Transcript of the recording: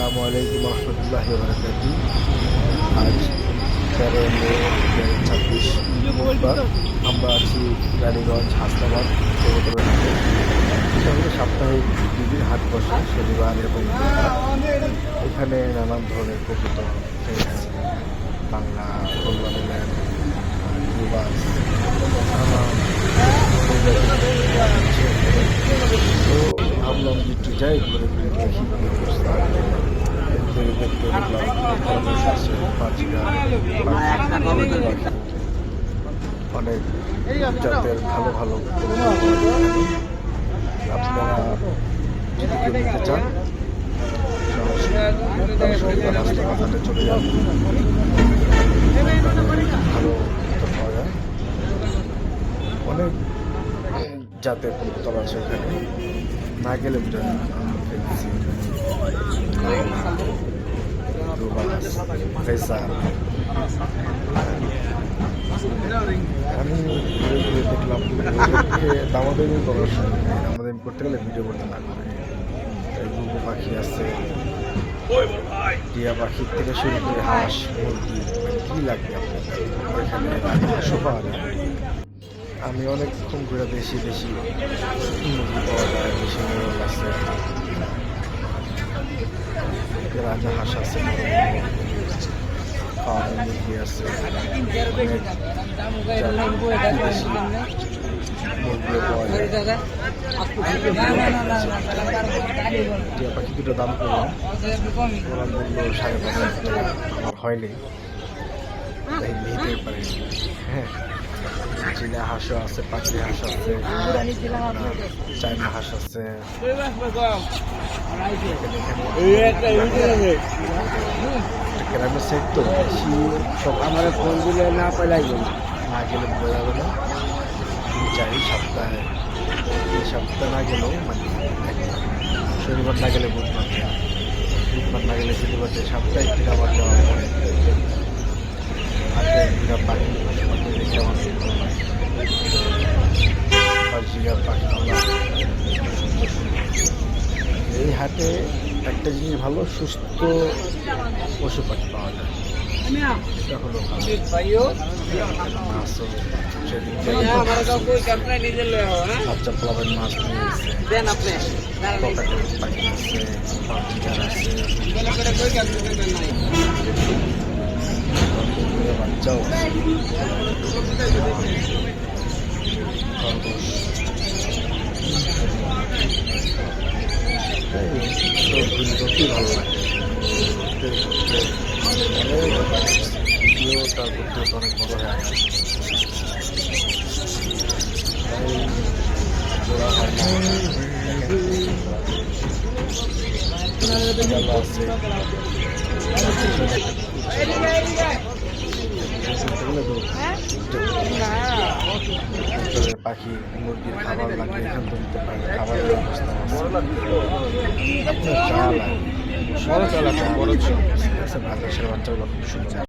আসসালামু আলাইকুম রহমতুল্লাহি ওয়া বারাকাতুহু। আজ 13 মে 2026 বুধবার। আমরা আছি রানীগঞ্জ হাসনাবাদ কবুতরের হাটে। এটা হলো সাপ্তাহিক দুদিন হাট বসে, শনিবার এবং বুধবার। এখানে নানান ধরনের কবুতর, বাংলা, কল্যাণ, রুবাস, তো ভাবলাম যে একটু যাই ঘুরে ঘুরে দেখি কি অবস্থা। দেখতে দেখলাম খরগোশ আছে, পাঁচিকা, অনেক জাতের ভালো ভালো আপনারা যদি কেউ নিতে চান রাস্তাঘাটে চলে যান, ভালো পাওয়া যায়। অনেক জাতের কবুতর আছে এখানে, না গেলে বোঝা যায় না। আমি ঘুরে ঘুরে দেখলাম দামাদামি করার সময় দামাদামি করতে গেলে ভিডিও করতে না করে। ঘুঘু পাখি আছে, টিয়া পাখির থেকে শুরু করে হাঁস, মুরগি, কি লাগবে আপনার ওইখানে হাঁসও পাওয়া যায়। আমি অনেকক্ষণ ঘুরে বেশি বেশি মুরগি পাওয়া যায়, বেশি মোরগ আছে, রাজা হাঁস আছে, ফার্মে মুরগি আছে, মুরগিও পাওয়া যায়। টিয়া পাখি দুটো দাম করলাম, ওরা মূল্য 5,500 টাকা, আমার হয়নি, তাই নিতে পারি। হ্যাঁ, চীনা হাঁসও আছে, পাখি হাঁস আছে, চায়না হাঁস আছে। গ্রামের সাইড তো বেশি সব আমার ফোন দিলে না পেলে না গেলে বোঝা যাবে না। চাই সপ্তাহে, এই সপ্তাহে না গেলেও মানে শনিবার না গেলে বুধবার, বুধবার না গেলে শনিবার, সপ্তাহে একটু আবার যাওয়ার পরে হাতে একটা পাখি পাখি দেখে আমার ভালো লাগে। পাখি এই হাটে একটা জিনিস ভালো, সুস্থ পশু পাখি পাওয়া যায়, এটা হলো মাছও বাচ্চা প্লাবের মাছ নিয়েছে, পাখি আছে, পাখিজার আছে, বাচ্চাও আছে, খরগোশ। সত্যি ভালো লাগে ভিডিওটা করতে অনেক বড় হয়ে গেছে, জোড়া হয় না পাখি মুরগির খাবার লাগলে এখান থেকে নিতে পারে, খাবারের ব্যবস্থা আছে, চা লাগে, বড় চা লাগে, বড় চা আছে, বাতাসের বাচ্চাগুলো খুব সুন্দর।